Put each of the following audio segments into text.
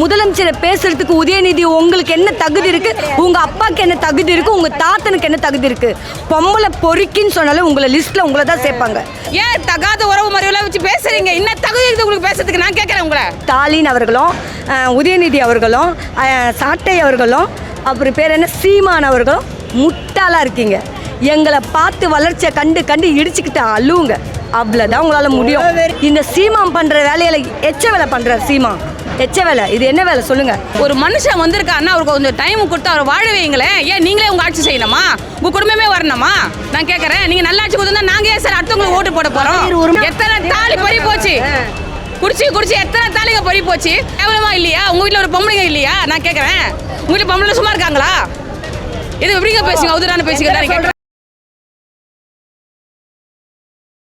முதலமைச்சரை பேசுறதுக்கு உதயநிதி உங்களுக்கு என்ன தகுதி இருக்கு? உங்க அப்பாக்கு என்ன தகுதி இருக்கு? உங்க தாத்தனுக்கு என்ன தகுதி இருக்கு? பொம்பளை பொறுக்கின்னு சொன்னாலும் உங்களை லிஸ்ட்ல உங்களை தான் சேர்ப்பாங்க. ஏன் தகாத உறவு முறையெல்லாம் வச்சு பேசுறீங்க? என்ன தகுதி இருக்கு உங்களுக்கு பேசுறதுக்கு? நான் கேட்கறேன் உங்களை. ஸ்டாலின் அவர்களும் உதயநிதி அவர்களும் சாட்டை அவர்களும் அப்புறம் பேர் என்ன சீமான் அவர்களும் முட்டாளா இருக்கீங்க. எங்களை பார்த்து வளர்ச்சியை கண்டு கண்டு இடிச்சுக்கிட்டு அழுவுங்க. அவ்வளோதான் உங்களால் முடியும். இந்த சீமான் பண்ணுற வேலையில் எச்ச வேலை பண்ணுறார் சீமான். எச்ச வேலை இது என்ன வேலை சொல்லுங்க? ஒரு மனுஷன் வந்திருக்காருன்னா அவருக்கு கொஞ்சம் டைம் கொடுத்து அவர் வாழ வைங்களேன். ஏன் நீங்களே உங்க ஆட்சி செய்யணுமா? உங்க குடும்பமே வரணுமா? நான் கேட்கறேன். நீங்க நல்லா ஆட்சி கொடுத்தா நாங்க ஏன் சார் அடுத்தவங்களுக்கு ஓட்டு போட போறோம்? எத்தனை தாலி பறி போச்சு, குடிச்சு குடிச்சு எத்தனை தாலிங்க பறி போச்சு. கேவலமா இல்லையா? உங்க வீட்டில் ஒரு பொம்பளைங்க இல்லையா? நான் கேட்கறேன். உங்க வீட்டில் பொம்பளை சும்மா இருக்காங்களா? இது எப்படிங்க பேசுங்க? உதரான பேசுங்க.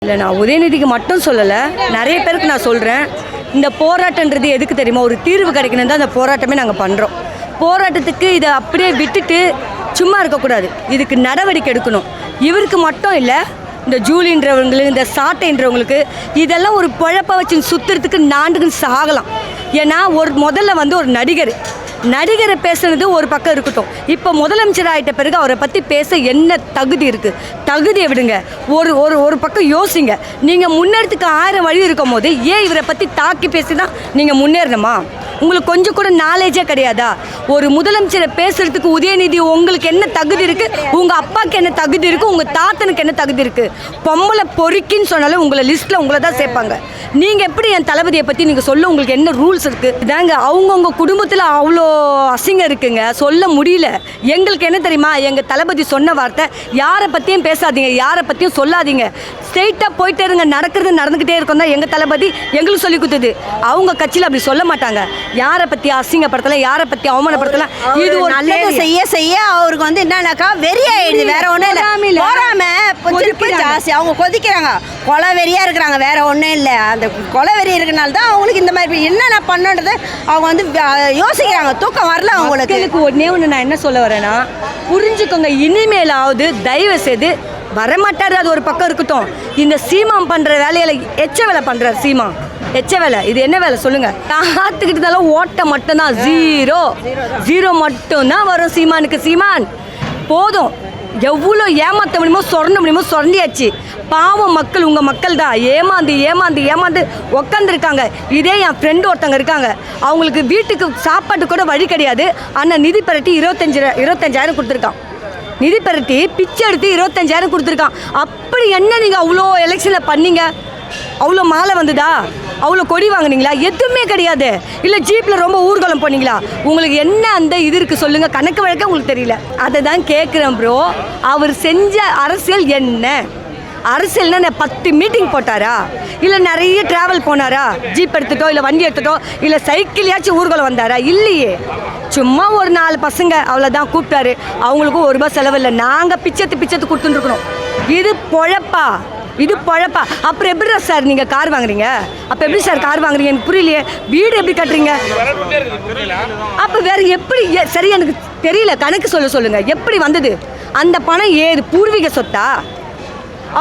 இல்லை, நான் உதயநிதிக்கு மட்டும் சொல்லலை, நிறைய பேருக்கு நான் சொல்கிறேன். இந்த போராட்டன்றது எதுக்கு தெரியுமா? ஒரு தீர்வு கிடைக்கணும் தான் அந்த போராட்டமே நாங்கள் பண்ணுறோம். போராட்டத்துக்கு இதை அப்படியே விட்டுட்டு சும்மா இருக்கக்கூடாது, இதுக்கு நடவடிக்கை எடுக்கணும். இவருக்கு மட்டும் இல்லை, இந்த ஜூலின்றவங்களுக்கு, இந்த சாட்டைன்றவங்களுக்கு இதெல்லாம் ஒரு குழப்ப வச்சு சுற்றுறதுக்கு நாண்டுக்கு சாகலாம். ஏன்னா முதல்ல ஒரு நடிகரை பேசுனது ஒரு பக்கம் இருக்கட்டும். இப்போ முதலமைச்சர் ஆகிட்ட பிறகு அவரை பற்றி பேச என்ன தகுதி இருக்குது? தகுதியை விடுங்க. ஒரு பக்கம் யோசிங்க. நீங்கள் முன்னேறதுக்கு 1000 வழி இருக்கும் போது ஏன் இவரை பற்றி தாக்கி பேசி தான் நீங்கள் முன்னேறணுமா? உங்களுக்கு கொஞ்சம் கூட நாலேஜே கிடையாதா? ஒரு முதலமைச்சரை பேசுறதுக்கு உதயநிதி உங்களுக்கு என்ன தகுதி இருக்கு? உங்க அப்பாக்கு என்ன தகுதி இருக்கு? உங்க தாத்தனுக்கு என்ன தகுதி இருக்கு? பொம்பளை பொறுக்கின்னு சொன்னாலும் உங்களை லிஸ்ட்ல உங்களை தான் சேர்ப்பாங்க. நீங்க எப்படி என் தளபதியை பத்தி நீங்க சொல்ல? உங்களுக்கு என்ன ரூல்ஸ் இருக்கு? இதாங்க, அவங்கவுங்க குடும்பத்தில் அவ்வளோ அசிங்கம் இருக்குங்க, சொல்ல முடியல. எங்களுக்கு என்ன தெரியுமா? எங்க தளபதி சொன்ன வார்த்தை, யாரை பத்தியும் பேசாதீங்க, யாரை பத்தியும் சொல்லாதீங்க, ஸ்ட்ரெயிட்டா போயிட்டே இருங்க, நடக்கிறது நடந்துகிட்டே இருக்கும் தான் எங்க தளபதி எங்களுக்கு சொல்லி கொடுத்தது. அவங்க கட்சியில் அப்படி சொல்ல மாட்டாங்க. யாரை பத்தி அசிங்கப்படுத்தல, யாரை பத்தி அவமானப்படுத்தல. இது ஒரு நல்லது செய்ய செய்ய அவருக்கு என்னன்னாக்கா வெறி ஆயிடுது. வேற ஒண்ணும் இல்ல, போறாம ஜாஸ்தி அவங்க கொதிக்கிறாங்க, கொலை வெறியா இருக்கிறாங்க. வேற ஒண்ணும் இல்லை, அந்த கொலை வெறி இருக்கனால தான் அவங்களுக்கு இந்த மாதிரி என்னென்ன பண்ணுன்றது அவங்க யோசிக்கிறாங்க. தூக்கம் வரல அவங்களுக்கு. ஒன்னே ஒன்று நான் என்ன சொல்ல வரேன்னா, புரிஞ்சுக்கோங்க. இனிமேலாவது தயவு செய்து வரமாட்டாரு, அது ஒரு பக்கம் இருக்கட்டும். இந்த சீமான் பண்ற வேலையில எச்ச வேலை பண்றாரு சீமான். எச்ச வேலை இது என்ன வேலை சொல்லுங்க? காத்துக்கிட்டு இருந்தாலும் ஓட்ட மட்டும்தான், ஜீரோ மட்டும்தான் வரும் சீமானுக்கு. சீமான் போதும், எவ்வளோ ஏமாற்ற முடியுமோ சொரண முடியுமோ சொரண்டியாச்சு. பாவம் மக்கள், உங்கள் மக்கள் தான் ஏமாந்து உக்காந்துருக்காங்க. இதே என் ஃப்ரெண்டு ஒருத்தங்க இருக்காங்க, அவங்களுக்கு வீட்டுக்கு சாப்பாட்டு கூட வழி கிடையாது. ஆனால் நிதி பெரட்டி 25,000 கொடுத்துருக்கான். நிதி பெரட்டி பிச்சை எடுத்து 25,000 கொடுத்துருக்கான். அப்படி என்ன நீங்கள் அவ்வளோ எலெக்ஷனில் பண்ணீங்க? அவ்வளோ மாலை வந்துதா? அவ்வளோ கொடி வாங்கினீங்களா? எதுவுமே கிடையாது. இல்லை ஜீப்பில் ரொம்ப ஊர்வலம் போனீங்களா? உங்களுக்கு என்ன அந்த இது இருக்குது சொல்லுங்கள்? கணக்கு வழக்க உங்களுக்கு தெரியல. அதை தான் கேட்குறேன் ப்ரோ. அவர் செஞ்ச அரசியல் என்ன? அரசியல்னா 10 மீட்டிங் போட்டாரா? இல்லை நிறைய ட்ராவல் போனாரா? ஜீப் எடுத்துட்டோ, இல்லை வண்டி எடுத்துட்டோ, இல்லை சைக்கிளையாச்சும் ஊர்வலம் வந்தாரா? இல்லையே. சும்மா ஒரு 4 பசங்க அவ்வளோதான் கூப்பிட்டாரு. அவங்களுக்கும் ₹1 செலவில்லை. நாங்கள் பிச்சத்து கொடுத்துட்டுருக்கணும். இது பொழப்பா? அப்புறம் எப்படி சார் நீங்கள் கார் வாங்குறீங்க? அப்போ எப்படி சார் கார் வாங்குறீங்க? எனக்கு புரியலையே. வீடு எப்படி கட்டுறீங்க? அப்போ வேற எப்படி? சரி, எனக்கு தெரியல. கணக்கு சொல்லுங்க. எப்படி வந்தது அந்த பணம்? ஏது பூர்வீக சொத்தா?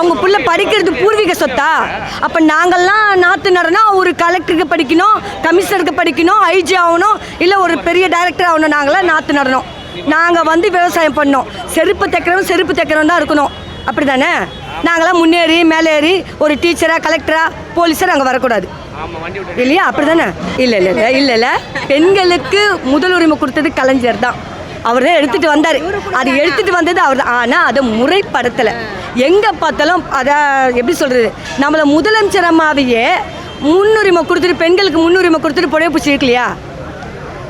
அவங்க புள்ள படிக்கிறது பூர்வீக சொத்தா? அப்போ நாங்கள்லாம் நாற்று நடனா ஒரு கலெக்டருக்கு படிக்கணும், கமிஷனருக்கு படிக்கணும், ஐஜி ஆகணும், இல்லை ஒரு பெரிய டைரக்டர் ஆகணும். நாங்களாம் நாற்று நடணும். நாங்கள் விவசாயம் பண்ணோம். செருப்பு தைக்கிறோம் தான் இருக்கணும். அப்படி தானே? நாங்களாம் முன்னேறி மேலேறி ஒரு டீச்சரா, கலெக்டரா, போலீஸாக அங்கே வரக்கூடாது இல்லையா? அப்படி தானே? இல்லை. பெண்களுக்கு முதல் உரிமை கொடுத்தது கலைஞர் தான். அவர் தான் எடுத்துகிட்டு வந்தார். அது எடுத்துகிட்டு வந்தது அவர் தான். ஆனால் அதை முறைப்படுத்தலை. எங்கே பார்த்தாலும் அதை எப்படி சொல்கிறது, நம்மளை முதலமைச்சர் அம்மாவையே முன்னுரிமை கொடுத்துட்டு, பெண்களுக்கு முன்னுரிமை கொடுத்துட்டு புடவை பூச்சி இருக்கலையா?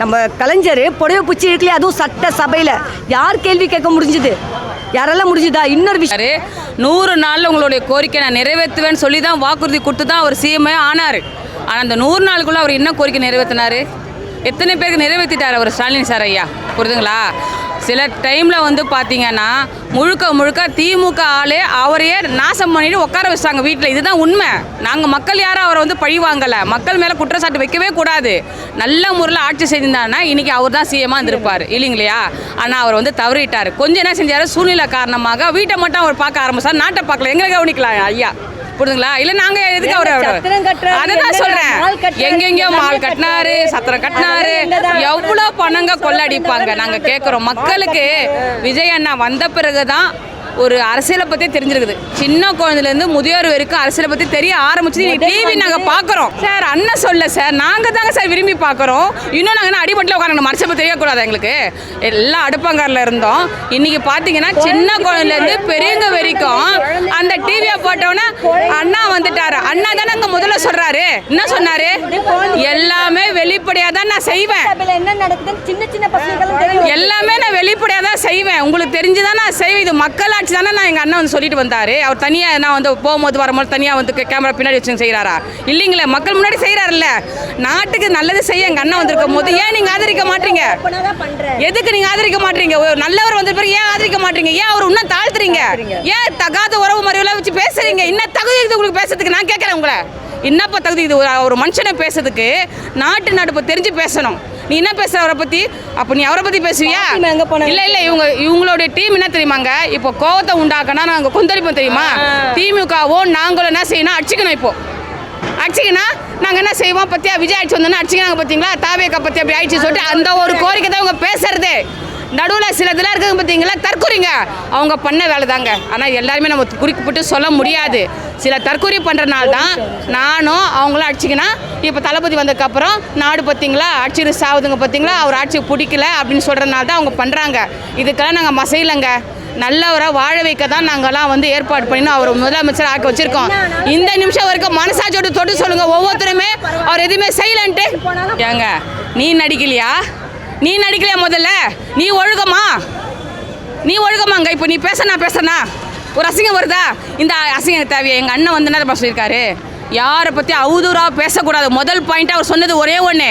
நம்ம கலைஞர் புடவை பூச்சி இருக்கலையா? அதுவும் சட்ட சபையில் யார் கேள்வி கேட்க முடிஞ்சுது? யாரெல்லாம் முடிஞ்சுதா? இன்னொரு விஷயம், 100 நாளில் உங்களுடைய கோரிக்கை நான் நிறைவேற்றுவேன்னு சொல்லி தான் வாக்குறுதி கொடுத்து தான் அவர் சிஎம்ஏ ஆனார். ஆனால் அந்த 100 நாளுக்குள்ளே அவர் என்ன கோரிக்கை நிறைவேற்றினார்? எத்தனை பேருக்கு நிறைவேற்றிட்டார் அவர்? ஸ்டாலின் சார் ஐயா, புரியுதுங்களா? சில டைமில் பார்த்தீங்கன்னா முழுக்க திமுக ஆளே அவரையே நாசம் பண்ணிட்டு உட்கார வச்சாங்க வீட்டில். இதுதான் உண்மை. நாங்கள் மக்கள் யாரும் அவரை பழி வாங்கலை. மக்கள் மேலே குற்றச்சாட்டு வைக்கவே கூடாது. நல்ல முறையில் ஆட்சி செஞ்சிருந்தாருன்னா இன்றைக்கி அவர் தான் சிஎம்மாக இருந்திருப்பார் இல்லைங்களையா? ஆனால் அவர் தவறிட்டார். கொஞ்சம் என்ன செஞ்சார்? சூழ்நிலை காரணமாக வீட்டை மட்டும் அவர் பார்க்க ஆரம்பிச்சார், நாட்டை பார்க்கல. எங்களை கவனிக்கலாம் ஐயா, புரியுதுங்களா? இல்லை நாங்கள் எதுக்கு அதை தான் சொல்கிறேன். எங்கெங்கேயோ மால் கட்டினாரு, சத்திரம் கட்டினாரு, எவ்வளோ பணங்க கொள்ளடிப்பாங்க. நாங்கள் கேட்குறோம் மக்களுக்கு. விஜய் அண்ணா வந்த பிறகு தான் ஒரு அரசியலை பற்றி தெரிஞ்சிருக்குது. சின்ன குழந்தைலேருந்து முதியோர் வரைக்கும் அரசியலை பற்றி தெரிய ஆரம்பிச்சு டிவி நாங்கள் பார்க்குறோம் சார். அண்ணன் சொல்ல சார், நாங்கள் தாங்க சார் விரும்பி பார்க்குறோம். இன்னும் நாங்கள் அடிபட்டில் உட்காந்து மனசை பற்றி தெரியக்கூடாது எங்களுக்கு. எல்லாம் அடுப்பங்காரில் இருந்தோம். இன்றைக்கி பார்த்தீங்கன்னா சின்ன குழந்தைலேருந்து பெரியவங்க வரைக்கும் அந்த டிவியை போட்டோன்னே அண்ணா வந்துட்டாரு. அண்ணா தானே அங்கே முதல்ல சொல்கிறாரு. என்ன சொன்னார்? எல்லாமே வெளிப்படையாக தான் நான் செய்வேன், எல்லாமே நான் வெளிப்படையாக தான் செய்வேன், உங்களுக்கு தெரிஞ்சுதான் நான் செய்வேன். இது மக்கள் ஆட்சி தானே நான் எங்கள் அண்ணன் வந்து சொல்லிட்டு வந்தார். அவர் தனியாக நான் வந்து போகும்போது வரும்போது தனியாக வந்து கேமரா பின்னாடி வச்சு செய்கிறாரா? இல்லைங்களே, மக்கள் முன்னாடி செய்கிறாருல்ல. நாட்டுக்கு நல்லது செய்ய எங்கள் அண்ணன் வந்திருக்கும் போது ஏன் நீங்கள் ஆதரிக்க மாட்டீங்க? எதுக்கு நீங்கள் ஆதரிக்க மாட்டீங்க? நல்லவர் வந்த பிறகு ஏன் ஆதரிக்க மாட்டீங்க? ஏன் அவர் இன்னும் தாழ்த்துறீங்க? ஏன் தகாத உறவு முறையெல்லாம் வச்சு பேசுறீங்க? இன்னும் தகுதி இருக்குது உங்களுக்கு பேசுறதுக்கு? நான் கேட்குறேன் உங்களை, என்னப்பா தகுதி இது ஒரு மனுஷனை பேசுறதுக்கு? நாட்டு நடப்பு தெரிஞ்சு பேசணும். நீ என்ன பேசுற அவரை பற்றி? அப்போ நீ அவரை பற்றி பேசுவியா? இல்லை இல்லை, இவங்களுடைய டீம் என்ன தெரியுமாங்க, இப்போ கோவத்தை உண்டாக்கனா நாங்கள் கொந்தளிப்போம் தெரியுமா? திமுகவோ நாங்களும் என்ன செய்யணும்? அடிச்சுக்கணும். இப்போ அடிச்சிங்கன்னா நாங்கள் என்ன செய்வோம்? பற்றியா விஜய் ஆயிடுச்சு வந்தோன்னா அடிச்சிக்கிறாங்க பார்த்தீங்களா? தாவேக்கா பற்றி அப்படி ஆயிடுச்சு சொல்லிட்டு அந்த ஒரு கோரிக்கை தான் இவங்க பேசுறது. நடுவில் சில இதெல்லாம் இருக்குது பார்த்தீங்களா, தற்கொலைங்க. அவங்க பண்ண வேலை தாங்க. ஆனால் எல்லாருமே நம்ம குறிப்பிட்டு சொல்ல முடியாது. சில தற்கொலை பண்ணுறனால தான் நானும் அவங்களும் அடிச்சிக்கினா இப்போ தளபதி வந்ததுக்கப்புறம் நாடு பார்த்தீங்களா அடிச்சுட்டு சாவுதுங்க பார்த்தீங்களா, அவர் ஆட்சியை பிடிக்கல அப்படின்னு சொல்கிறனால தான் அவங்க பண்ணுறாங்க. இதுக்கெல்லாம் நாங்கள் மசையிலங்க. நல்லவராக வாழ வைக்க தான் நாங்கள்லாம் வந்து ஏற்பாடு பண்ணி அவர் முதலமைச்சர் ஆக்கி வச்சுருக்கோம். இந்த நிமிஷம் வரைக்கும் மனசாட்சியோட தொட்டு சொல்லுங்கள், ஒவ்வொருத்தருமே அவர் எதுவுமே செய்யலன்ட்டு. ஏங்க நீ நடிக்கலையா? நீ நடிக்கலையா? முதல்ல நீ ஒழுகமாங்க. இப்போ நீ நான் பேசுனா ஒரு அசிங்கம் வருதா? இந்த அசிங்கம் தேவையா? எங்கள் அண்ணன் வந்து என்ன சொல்லியிருக்காரு, யாரை பற்றி அவதூறாக பேசக்கூடாது. முதல் பாயிண்ட்டாக அவர் சொன்னது ஒரே ஒன்று,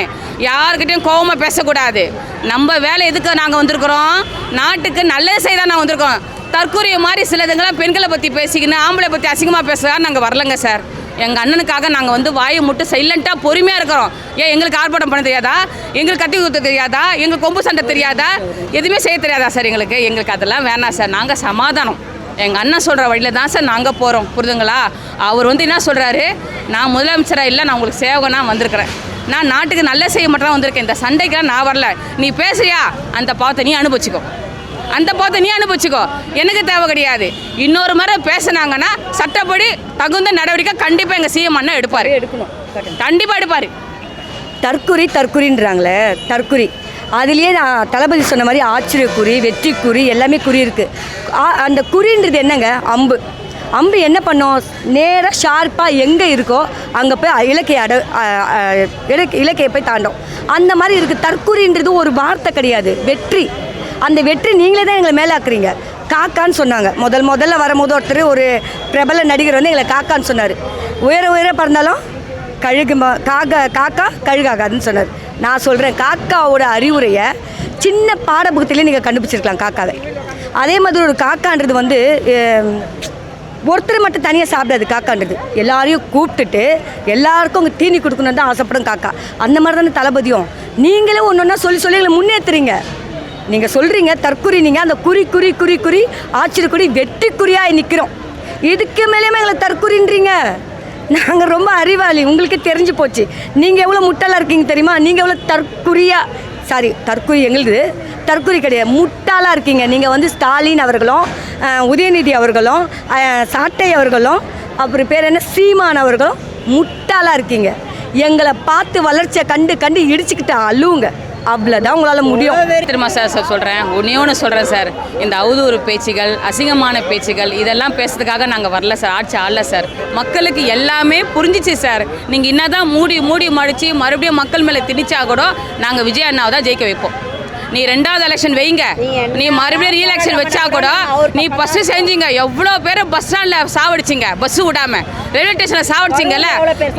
யாருக்கிட்டையும் கோவமாக பேசக்கூடாது. நம்ம வேலை எதுக்கு நாங்கள் வந்திருக்கிறோம்? நாட்டுக்கு நல்லது செய்ய தான் நாங்கள் வந்திருக்கோம். தற்கொலை மாதிரி சிலதுங்களாம் பெண்களை பற்றி பேசிக்கின்னு ஆம்பளை பற்றி அசிங்கமாக பேசுகிறா நாங்கள் வரலங்க சார். எங்கள் அண்ணனுக்காக நாங்கள் வந்து வாயை முட்டு சைலண்ட்டாக பொறுமையாக இருக்கிறோம். ஏன் எங்களுக்கு ஆர்ப்பாட்டம் பண்ண தெரியாதா? எங்களுக்கு கத்தி குத்த தெரியாதா? எங்களுக்கு கொம்பு சண்டை தெரியாதா? எதுவுமே செய்ய தெரியாதா சார்? எங்களுக்கு அதெல்லாம் வேணாம் சார். நாங்கள் சமாதானம் எங்கள் அண்ணன் சொல்கிற வழியில் தான் சார் நாங்கள் போகிறோம். புரிதுங்களா? அவர் வந்து என்ன சொல்கிறாரு, நான் முதலமைச்சராக இல்லை, நான் உங்களுக்கு சேவகனாக வந்திருக்கிறேன், நான் நாட்டுக்கு நல்ல செய்ய மட்டும் வந்திருக்கேன், இந்த சண்டைக்கெல்லாம் நான் வரல. நீ பேசுறியா? அந்த பாவத்தை நீ அனுபவிச்சுக்கோ, எனக்கு தேவை கிடையாது. இன்னொரு முறை பேசுனாங்கன்னா சட்டப்படி தகுந்த நடவடிக்கை கண்டிப்பாக எங்கள் சிஎம் அண்ணன் கண்டிப்பாக எடுப்பார். தற்குறின்றாங்களே, தற்குறி அதுலேயே நான் தளபதி சொன்ன மாதிரி ஆச்சரியக்குறி, வெற்றிக்குறி எல்லாமே குறி இருக்குது. அந்த குறின்றது என்னங்க? அம்பு என்ன பண்ணோம்? நேராக ஷார்ப்பாக எங்கே இருக்கோ அங்கே போய் இலக்கையை போய் தாண்டோம். அந்த மாதிரி இருக்குது. தற்குறின்றது ஒரு வார்த்தை கிடையாது, வெற்றி. அந்த வெற்றி நீங்களே தான் எங்களை மேலாக்குறீங்க. காக்கான்னு சொன்னாங்க முதல்ல வரும்போது ஒருத்தர், ஒரு பிரபல நடிகர் வந்து எங்களை காக்கான்னு சொன்னார். உயர பறந்தாலும் காக்கா கழுகாகாதுன்னு சொன்னார். நான் சொல்கிறேன், காக்காவோட அறிவுரையை சின்ன பாடப்புத்தகத்திலே நீங்கள் கண்டுபிடிச்சிருக்கலாம் காக்காவை. அதே மாதிரி ஒரு காக்கான்றது வந்து ஒருத்தர் மட்டும் தனியாக சாப்பிடாது. காக்கான்றது எல்லாரையும் கூப்பிட்டுட்டு எல்லாருக்கும் உங்கள் தீனி கொடுக்கணுன்னு தான் ஆசைப்படும் காக்கா. அந்த மாதிரி தானே தளபதியும். நீங்களே ஒன்று ஒன்றா சொல்லி எங்களை முன்னேற்றுறீங்க. நீங்கள் சொல்கிறீங்க தற்குறி, நீங்கள் அந்த குறி ஆச்சரியக்குறி வெற்றிக்குறியாக நிற்கிறோம். இதுக்கு மேலேயுமே எங்களை தற்குறின்றீங்க. நாங்கள் ரொம்ப அறிவாளி, உங்களுக்கு தெரிஞ்சு போச்சு. நீங்கள் எவ்வளோ முட்டாளாக இருக்கீங்க தெரியுமா? நீங்கள் எவ்வளோ தற்குறி எங்களுக்கு தற்குறி கிடையாது, முட்டாளாக இருக்கீங்க. நீங்கள் வந்து ஸ்டாலின் அவர்களும் உதயநிதி அவர்களும் சாட்டை அவர்களும் அப்புறம் பேர் என்ன சீமான் அவர்களும் முட்டாளாக இருக்கீங்க. எங்களை பார்த்து வளர்ச்சியை கண்டு இடிச்சுக்கிட்டு அழுவுங்க. அவ்வளோதான் உங்களால் முடியும். திரும்ப சார் சொல்கிறேன், ஒன்று சொல்கிறேன் சார், இந்த அவதூறு பேச்சுகள், அசிங்கமான பேச்சுகள் இதெல்லாம் பேசுறதுக்காக நாங்கள் வரல சார், ஆட்சி ஆளல சார். மக்களுக்கு எல்லாமே புரிஞ்சிச்சு சார். நீங்கள் என்னதான் மூடி மடித்து மறுபடியும் மக்கள் மேலே திணிச்சா கூட நாங்கள் விஜய் அண்ணாவை தான் ஜெயிக்க வைப்போம். நீ 2வது எலெக்ஷன் வைங்க, நீ மறுபடியும் ரீஎலெக்ஷன் வச்சா கூட நீ ஃபஸ்ட்டு செஞ்சீங்க. எவ்வளோ பேர் பஸ் ஸ்டாண்டில் சாவடிச்சிங்க, பஸ்ஸு விடாமல் ரயில்வே ஸ்டேஷனில் சாவடிச்சிங்கல்ல,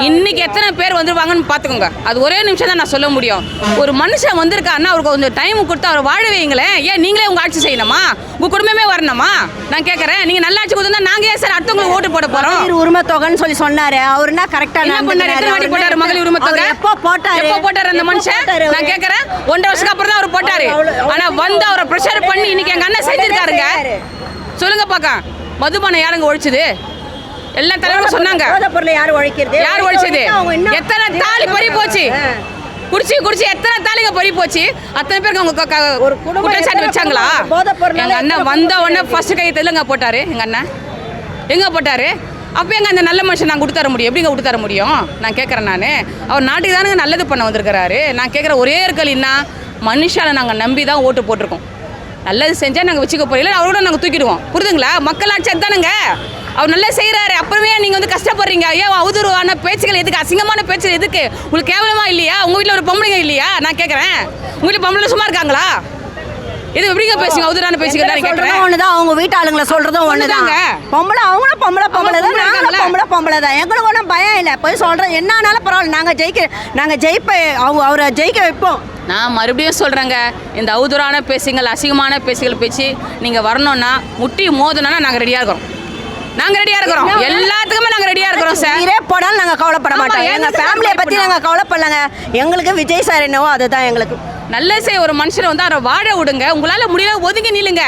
இன்னைக்கு எத்தனை பேர் வந்துருவாங்கன்னு பார்த்துக்கோங்க. அது ஒரே நிமிஷம் தான் நான் சொல்ல முடியும். ஒரு மனுஷன் வந்திருக்காருன்னா அவருக்கு கொஞ்சம் டைம் கொடுத்து அவர் வாழ வைங்களேன். ஏன் நீங்களே உங்கள் ஆட்சி செய்யணுமா? உங்கள் குடும்பமே வரணுமா? நான் கேட்குறேன், நீங்கள் நல்ல ஆட்சி கொடுத்தா நாங்கள் ஏன் சார் அடுத்தவங்களுக்கு ஓட்டு போட போகிறோம்? உரிமை தொகைன்னு சொல்லி சொன்னார். அவருனா கரெக்டாக என்ன பண்ணாரு? எத்தனை வாட்டி போட்டார் மகளிர் உரிமை தொகை? எப்போ போட்டார் அந்த மனுஷன்? நான் கேட்குறேன், 1.5 வருஷத்துக்கு அப்புறம் தான் அவர் போட்டார். ஆனா வந்து அவரை பிரஷர் பண்ணி இன்னைக்கு எங்க அண்ணன் செஞ்சிருக்காருங்க. சொல்லுங்க பாக்க, மதுபானம் யாருங்க ஒழிச்சது? எல்லா தலைவரும் சொன்னாங்க. போதைப் பொருளை யார் ஒழிக்கிறது? யார் ஒழிச்சது? எத்தனை தாலி பறி போச்சு, குடிச்சு எத்தனை தாலிங்க பறி போச்சு. அத்தனை பேருக்கு அவங்க ஒரு குடும்பம் குற்றச்சாட்டு வச்சாங்களா? போதைப் பொருள் எங்கள் அண்ணன் வந்த உடனே ஃபர்ஸ்ட் கை தெலுங்க போட்டார். எங்கள் அண்ணன் எங்கே போட்டார்? அப்போ எங்கே அந்த நல்ல மனுஷன் நான் கொடுத்து தர முடியும்? எப்படிங்க கொடுத்து தர முடியும்? நான் கேட்குறேன். நான் அவர் நாட்டுக்கு தானுங்க நல்லது பண்ண வந்திருக்கிறாரு. நான் கேட்குற ஒரே இருக்கலின்னா மனுஷால நாங்கள் நம்பி தான் ஓட்டு போட்டிருக்கோம். நல்லது செஞ்சால் நாங்கள் வச்சுக்க போகிறீங்களா, அவரோட நாங்கள் தூக்கிடுவோம். புரிதுங்களா? மக்கள் ஆட்சி தானுங்க. அவர் நல்லா செய்கிறாரு. அப்புறமே நீங்கள் வந்து கஷ்டப்படுறீங்க. ஏன் அவதூறான பேச்சுகள் எதுக்கு? அசிங்கமான பேச்சுகள் எதுக்கு? உங்களுக்கு கேவலமா இல்லையா? உங்கள் வீட்டில் ஒரு பொம்பளைங்க இல்லையா? நான் கேட்குறேன். உங்கள் வீட்டில் பொம்பளை சும்மா இருக்காங்களா? இது எப்படிங்க பேசுங்க? அவதூறான பேச்சுகள் தான் கேட்குறேன். ஒண்ணுதான், அவங்க வீட்டு ஆளுங்களை சொல்றதும் ஒண்ணுதாங்க. பொம்பளை அவங்களும் பொம்பளை தான், நாங்களும் பொம்பளை தான். எங்களுக்கு ஒன்றும் பயம் இல்லை. போய் சொல்றோம், என்னானாலும் பரவாயில்ல, நாங்கள் ஜெயிப்ப அவரை ஜெயிக்க வைப்போம். நான் மறுபடியும் சொல்கிறேங்க, இந்த அவதூறான பேசுங்கள், அசிங்கமான பேசுகள் பேச்சு நீங்கள் வரணும்னா முட்டி மோதணும்னா நாங்கள் ரெடியாக இருக்கிறோம். எல்லாத்துக்குமே நாங்கள் ரெடியாக இருக்கிறோம் சார். இதே போனாலும் நாங்கள் கவலைப்பட மாட்டோம். எங்கள் ஃபேமிலியை பற்றி நாங்கள் கவலைப்படலங்க. எங்களுக்கு விஜய் சார் என்னவோ அதுதான் எங்களுக்கு. நல்ல செய்ய ஒரு மனுஷனை வந்து அவரை வாழ விடுங்க. உங்களால் முடியல ஒதுங்கி நில்லுங்க.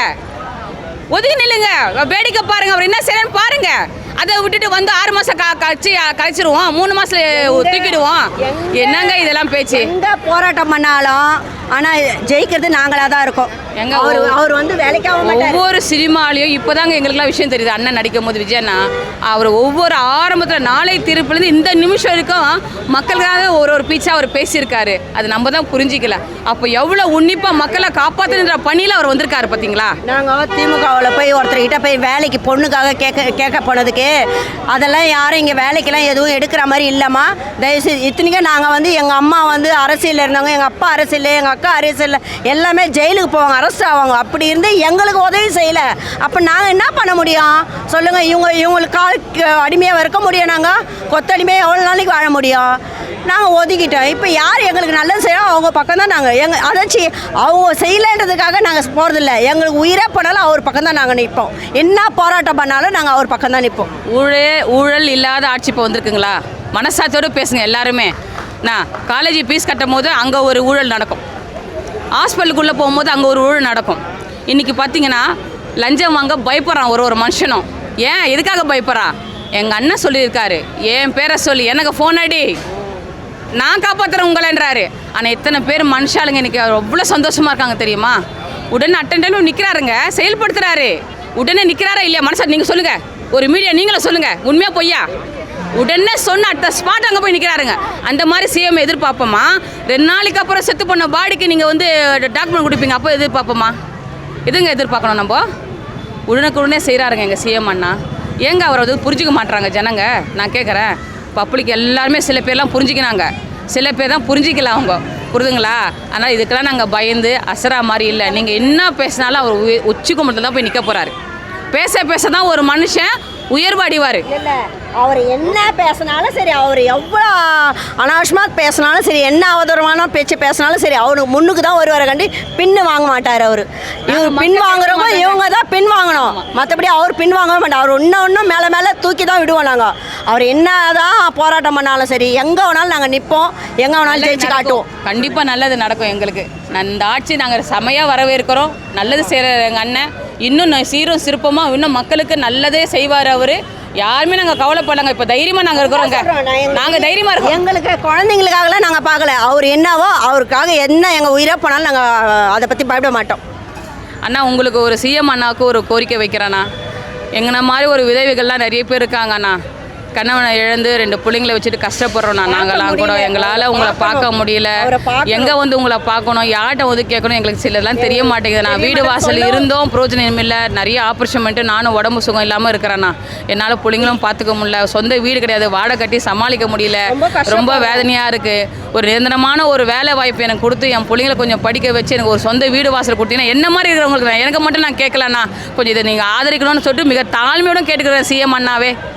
வேடிக்கை பாருங்க, அவர் என்ன செய்யறன்னு பாருங்க. அதை விட்டுட்டு வந்து 6 மாதம் கழிச்சிருவோம், 3 மாதத்துல தூக்கிடுவோம். என்னங்க இதெல்லாம் பேச்சு? எங்க போராட்டம் பண்ணாலும் ஆனால் ஜெயிக்கிறது நாங்களாக தான் இருக்கோம். எங்க அவர் வந்து வேலைக்காக மாட்டார். ஒவ்வொரு சினிமாலையும் இப்போதாங்க எங்களுக்குலாம் விஷயம் தெரியுது. அண்ணன் நடிக்கும் போது விஜயண்ணா அவர் ஒவ்வொரு ஆரம்பத்தில் நாளை திருப்பிலேருந்து இந்த நிமிஷம் வரைக்கும் மக்களுக்காக ஒரு பீச்சா அவர் பேசியிருக்காரு. அது நம்ம தான் புரிஞ்சிக்கல. அப்போ எவ்வளோ உன்னிப்பாக மக்களை காப்பாற்றுன்ற பணியில் அவர் வந்திருக்காரு பார்த்தீங்களா? நாங்கள் திமுகவில் போய் ஒருத்தர்கிட்ட போய் வேலைக்கு பொண்ணுக்காக கேட்க போனதுக்கு அதெல்லாம் யாரும் இங்கே வேலைக்கெல்லாம் எதுவும் எடுக்கிற மாதிரி இல்லைம்மா, தயவுசெய்து. இத்தனைக்கும் நாங்கள் வந்து எங்கள் அம்மா வந்து அரசியலில் இருந்தாங்க, எங்கள் அப்பா அரசியல், எங்கள் அக்கா அரசியல், எல்லாமே ஜெயிலுக்கு போவாங்க, அரெஸ்ட் ஆவாங்க. அப்படி இருந்து எங்களுக்கு உதவி செய்யலை. அப்போ நாங்கள் என்ன பண்ண முடியும் சொல்லுங்கள்? இவங்களுக்கு கால் அடிமையாக இருக்க முடியும்? நாங்கள் கொத்தடிமையாக எவ்வளோ நாளைக்கு வாழ முடியும்? நாங்கள் ஒதுக்கிட்டோம். இப்போ யார் எங்களுக்கு நல்லது செய்யணும் அவங்க பக்கம் தான் நாங்கள் அதாச்சும் அவங்க செய்யலைன்றதுக்காக நாங்கள் போகிறதில்ல. எங்களுக்கு உயிரே போனாலும் அவர் பக்கம் தான் நாங்கள் நிற்போம். என்ன போராட்டம் பண்ணாலும் நாங்கள் அவர் பக்கம் தான் நிற்போம். ஊழல் இல்லாத ஆட்சி இப்போ வந்திருக்குங்களா? மனசாட்சியோடு பேசுங்க எல்லாருமே. நான் காலேஜ் ஃபீஸ் கட்டும் போது அங்கே ஒரு ஊழல் நடக்கும், ஹாஸ்பிட்டலுக்குள்ளே போகும்போது அங்கே ஒரு ஊழல் நடக்கும். இன்றைக்கி பார்த்தீங்கன்னா லஞ்சம் வாங்க பயப்படுறான் ஒரு மனுஷனும். ஏன் எதுக்காக பயப்படுறான்? எங்கள் அண்ணன் சொல்லியிருக்காரு, என் பேரை சொல்லி எனக்கு ஃபோன் அடி, நான் காப்பாற்றுறேன் உங்களேன்றாரு. ஆனால் எத்தனை பேர் மனுஷாளுங்க இன்றைக்கி அவ்வளோ சந்தோஷமாக இருக்காங்க தெரியுமா? உடனே அட்டெண்டனும் நிற்கிறாருங்க, செயல்படுத்துகிறாரு. உடனே நிற்கிறாரா இல்லையா? மனசா நீங்கள் சொல்லுங்கள், ஒரு மீடியா நீங்களும் சொல்லுங்கள், உண்மையாக பொய்யா? உடனே சொன்ன அட்ட ஸ்பாட் அங்கே போய் நிற்கிறாருங்க. அந்த மாதிரி சிஎம் எதிர்பார்ப்போமா? 2 நாளைக்கு அப்புறம் செத்து பண்ண பாடிக்கு நீங்கள் வந்து டாக்குமெண்ட் கொடுப்பீங்க, அப்போ எதிர்பார்ப்போமா? எதுங்க எதிர்பார்க்கணும்? நம்ம உடனே செய்கிறாருங்க எங்கள் சிஎம் அண்ணா. ஏங்க அவர் வந்து புரிஞ்சிக்க மாட்டுறாங்க ஜனங்க? நான் கேட்குறேன். பப்ளிக் எல்லாருமே சில பேர்லாம் புரிஞ்சிக்கினாங்க, சில பேர் தான் புரிஞ்சிக்கல அவங்க. புரிதுங்களா? அதனால் இதுக்கெல்லாம் நாங்கள் பயந்து அசரா மாதிரி இல்லை. நீங்கள் என்ன பேசினாலும் அவர் உச்சிக்கு மட்டும் தான் போய் நிற்க போகிறாரு. பேச தான் ஒரு மனுஷன் உயர்வு அடிவார். இல்லை, அவர் என்ன பேசினாலும் சரி, அவர் எவ்வளோ அனாவசியமாக பேசினாலும் சரி, என்ன அவதூறமான பேச்சு பேசினாலும் சரி, அவருக்கு முன்னுக்கு தான் வருவார் கண்டி, பின்னு வாங்க மாட்டார். அவர் பின் வாங்குறவங்க இவங்க தான் பின் வாங்கணும், மற்றபடி அவர் பின் வாங்க மாட்டார். அவர் இன்னும் மேலே தூக்கி தான் விடுவோம் நாங்கள். அவர் என்ன தான் போராட்டம் பண்ணாலும் சரி, எங்கே வேணாலும் நாங்கள் நிற்போம், எங்கே வேணாலும் ஜெயிச்சு காட்டுவோம். கண்டிப்பாக நல்லது நடக்கும் எங்களுக்கு. இந்த ஆட்சி நாங்கள் செமையாக வரவேற்கிறோம். நல்லது செய்கிற எங்கள் அண்ணன் இன்னும் சீரும் சிறப்பமாக இன்னும் மக்களுக்கு நல்லதே செய்வார் அவர். யாருமே நாங்கள் கவலைப்படலாங்க. இப்போ தைரியமாக நாங்கள் இருக்கிறோங்க. நாங்கள் தைரியமாக இருக்கோம். எங்களுக்கு குழந்தைங்களுக்காகலாம் நாங்கள் பார்க்கல. அவர் என்னவோ அவருக்காக என்ன எங்கள் உயிரை போனாலும் நாங்கள் அதை பற்றி பயப்பட மாட்டோம். அண்ணா, உங்களுக்கு ஒரு சிஎம் அண்ணாவுக்கு ஒரு கோரிக்கை வைக்கிறேண்ணா. எங்களை மாதிரி ஒரு விதவைகள்லாம் நிறைய பேர் இருக்காங்கண்ணா. கணவனை இழந்து 2 பிள்ளைங்களை வச்சுட்டு கஷ்டப்படுறோண்ணா. நாங்களாம் கூட எங்களால் உங்களை பார்க்க முடியல. எங்கே வந்து உங்களை பார்க்கணும், யார்கிட்ட வந்து கேட்கணும், எங்களுக்கு சிலர்லாம் தெரிய மாட்டேங்குது. நான் வீடு வாசல் இருந்தோம் பிரயோஜனம் இல்லை. நிறைய ஆப்ரேஷன் பண்ணிட்டு நானும் உடம்பு சுகம் இல்லாமல் இருக்கிறேண்ணா. என்னால் பிள்ளைங்களும் பார்த்துக்க முடியல. சொந்த வீடு கிடையாது, வாடகை கட்டி சமாளிக்க முடியல. ரொம்ப வேதனையாக இருக்குது. ஒரு நிரந்தரமான ஒரு வேலை வாய்ப்பு எனக்கு கொடுத்து என் பிள்ளைங்களை கொஞ்சம் படிக்க வச்சு எனக்கு ஒரு சொந்த வீடு வாசல் கொடுத்தீங்கன்னா என்ன மாதிரி இருக்கிறவங்களுக்கு எனக்கு மட்டும் நான் கேட்கலண்ணா. கொஞ்சம் இதை நீங்கள் ஆதரிக்கணும்னு சொல்லிட்டு மிக தாழ்மையோடு கேட்டுக்கிறேன் சிஎம் அண்ணாவே.